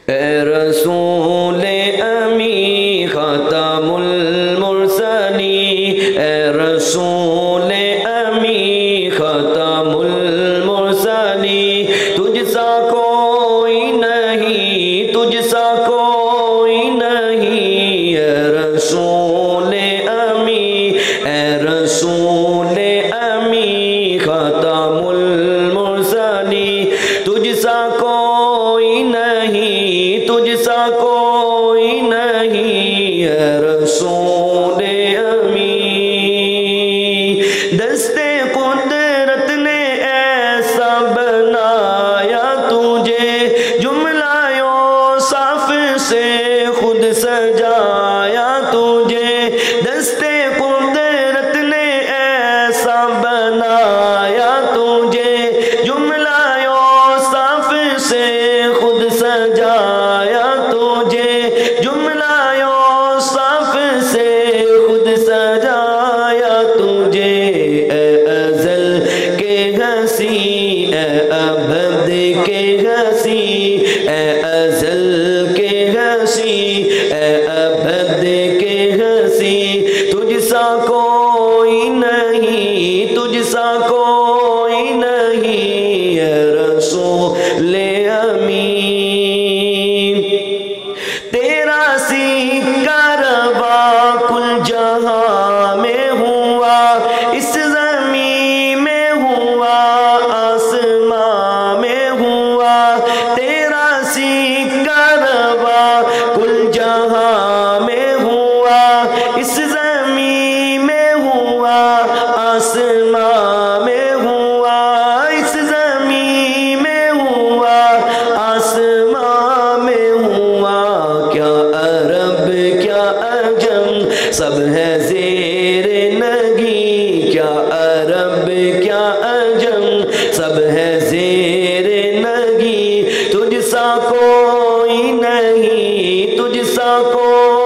اے رسول امی ختم المرسلین، اے رسول امی ختم المرسلین، تجھ سا کوئی نہیں، تجھ سا کوئی نہیں، اے رسول امی، اے رسول امی ختم المرسلین، تجھ سا کوئی نہیں، تجھ سا کوئی نہیں، اے رسول امی۔ دستے قدرت نے ایسا بنایا تجھے، جملہ یوسف سے خود سجایا تجھے، دستے قدرت نے ایسا بنایا تجھے، جملہ یوسف سے خود سجایا تجھے، جملہ یوسف سے خود سجایا تجھے، اے ازل کے ہنسی، اے ابد کے ہنسی، اے ازل کے ہنسی، اے ابد کے ہنسی، تجھ سا کوئی نہیں، تجھ سا کوئی نہیں، اے رسول امین۔ تیرا سکہ روا کل جہاں میں ہوا، اس زمین میں ہوا، آسمان میں ہوا، تیرا سکہ روا کل جہاں میں ہوا، اس زمین میں ہوا، آسمان میں ہوا، اس زمین میں ہوا، آسمان میں ہوا، کیا عرب کیا عجم سب ہے زیر نگی، کیا عرب کیا عجم سب ہے زیر نگی، تجھ سا کوئی نہیں، تجھ سا کوئی